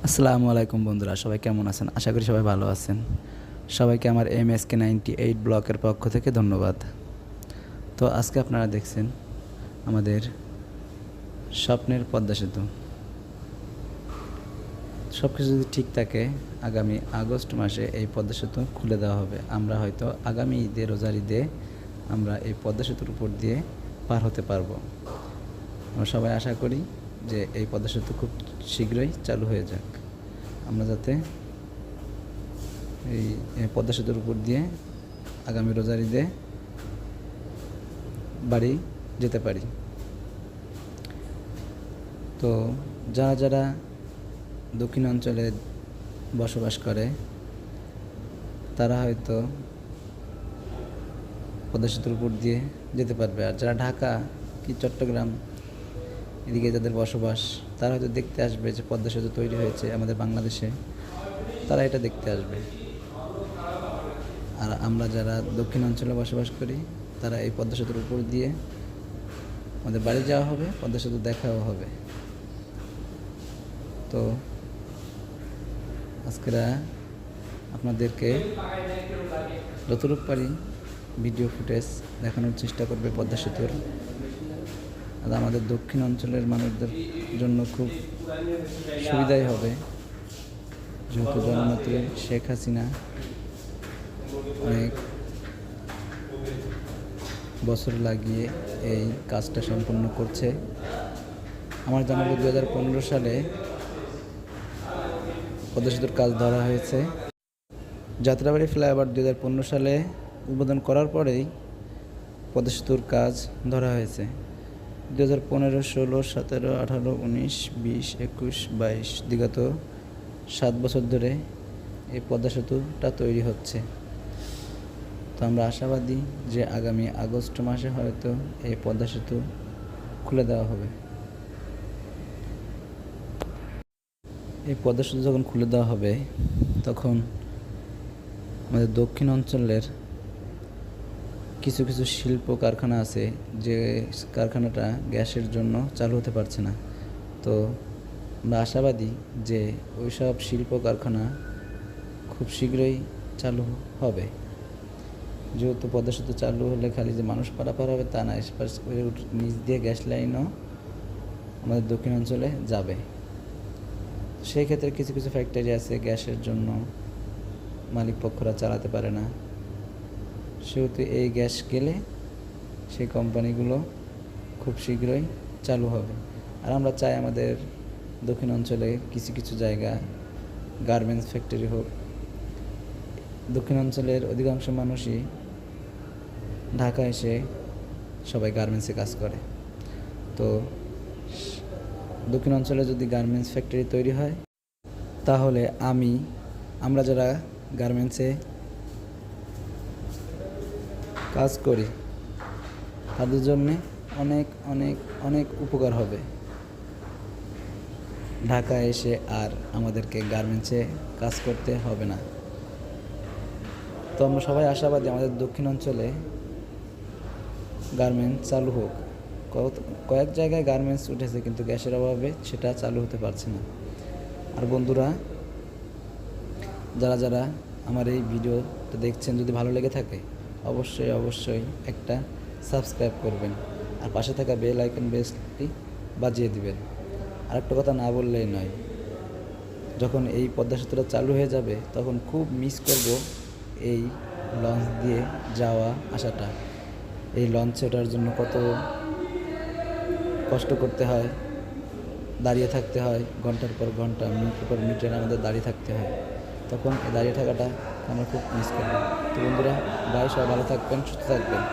আসসালামু আলাইকুম বন্ধুরা, সবাই কেমন আছেন? আশা করি সবাই ভালো আছেন। সবাইকে আমার MSK 98 ব্লকের পক্ষ থেকে ধন্যবাদ। তো আজকে আপনারা দেখছেন আমাদের স্বপ্নের পদ্মা সেতু। সব কিছু যদি ঠিক থাকে, আগামী আগস্ট মাসে এই পদ্মা সেতু খুলে দেওয়া হবে। আমরা হয়তো আগামী ঈদে, রোজার ঈদে আমরা এই পদ্মা সেতুর উপর দিয়ে পার হতে পারবো। আমরা সবাই আশা করি যে এই পদ্মা সেতু খুব শীঘ্রই চালু হয়ে যাক, আমরা যাতে এই পদ্মা সেতুর উপর দিয়ে আগামী রোজার ঈদে বাড়ি যেতে পারি। তো যারা যারা দক্ষিণ অঞ্চলে বসবাস করে তারা হয়তো পদ্মা সেতুর উপর দিয়ে যেতে পারবে, আর যারা ঢাকা কি চট্টগ্রাম এদিকে যাদের বসবাস তারা হয়তো দেখতে আসবে যে পদ্মা সেতু তৈরি হয়েছে আমাদের বাংলাদেশে, তারা এটা দেখতে আসবে। আর আমরা যারা দক্ষিণ অঞ্চলে বসবাস করি তারা এই পদ্মা সেতুর উপর দিয়ে আমাদের বাড়ি যাওয়া হবে, পদ্মা সেতু দেখাও হবে। তো আজকেরা আপনাদেরকে যতটুকু পারি ভিডিও ফুটেজ দেখানোর চেষ্টা করবে পদ্মা সেতুর। আর আমাদের দক্ষিণ অঞ্চলের মানুষদের জন্য খুব সুবিধাই হবে, যেহেতু জননেত্রী শেখ হাসিনা অনেক বছর লাগিয়ে এই কাজটা সম্পন্ন করছে। আমার জানা মতে 2015 সালে পদ্মা সেতুর কাজ ধরা হয়েছে। যাত্রাবাড়ি ফ্লাইওভার 2015 সালে উদ্বোধন করার পরেই পদ্মা সেতুর কাজ ধরা হয়েছে। 2015, 16, 17, 18, 19, 20, 21, 22 বিগত 7 বছর ধরে এই পদ্মা সেতুটা তৈরি হচ্ছে। তো আমরা আশাবাদী যে আগামী আগস্ট মাসে হয়তো এই পদ্মা সেতু খুলে দেওয়া হবে। এই পদ্মা সেতু যখন খুলে দেওয়া হবে তখন আমাদের দক্ষিণ অঞ্চলের কিছু কিছু শিল্প কারখানা আছে যে কারখানাটা গ্যাসের জন্য চালু হতে পারছে না। তো আমরা আশাবাদী যে ওইসব শিল্প কারখানা খুব শীঘ্রই চালু হবে। যেহেতু পদ্মা সেতু চালু হলে খালি যে মানুষ পারাপার হবে তা না, নিচ দিয়ে গ্যাস লাইনও আমাদের দক্ষিণ অঞ্চলে যাবে। সেই ক্ষেত্রে কিছু কিছু ফ্যাক্টরি আছে গ্যাসের জন্য মালিক পক্ষরা চালাতে পারে না, সেহেতু এই গ্যাস গেলে সেই কোম্পানিগুলো খুব শীঘ্রই চালু হবে। আর আমরা চাই আমাদের দক্ষিণ অঞ্চলে কিছু কিছু জায়গা গার্মেন্টস ফ্যাক্টরি হোক। দক্ষিণ অঞ্চলের অধিকাংশ মানুষই ঢাকা এসে সবাই গার্মেন্টসে কাজ করে। তো দক্ষিণ অঞ্চলে যদি গার্মেন্টস ফ্যাক্টরি তৈরি হয় তাহলে আমরা যারা গার্মেন্টসে কাজ করি তাদের জন্যে অনেক অনেক অনেক উপকার হবে। ঢাকা এসে আর আমাদেরকে গার্মেন্টসে কাজ করতে হবে না। তো আমরা সবাই আশাবাদী আমাদের দক্ষিণ অঞ্চলে গার্মেন্টস চালু হোক। কয়েক জায়গায় গার্মেন্টস উঠেছে কিন্তু গ্যাসের অভাবে সেটা চালু হতে পারছে না। আর বন্ধুরা, যারা যারা আমার এই ভিডিওটা দেখছেন, যদি ভালো লেগে থাকে অবশ্যই অবশ্যই একটা সাবস্ক্রাইব করবেন, আর পাশে থাকা বেল আইকন বেলটি বাজিয়ে দিবেন। আর একটা কথা না বললেই নয়, যখন এই পদ্মা সেতুটা চালু হয়ে যাবে তখন খুব মিস করব এই লঞ্চ দিয়ে যাওয়া আসাটা। এই লঞ্চে ওঠার জন্য কত কষ্ট করতে হয়, দাঁড়িয়ে থাকতে হয় ঘন্টার পর ঘন্টা, মিনিটের পর মিনিট আমাদের দাঁড়িয়ে থাকতে হয়। তখন এই দাঁড়িয়ে থাকাটা আমরা খুব মিস করব। তো বন্ধুরা, সবাই ভালো থাকবেন, সুস্থ থাকবেন।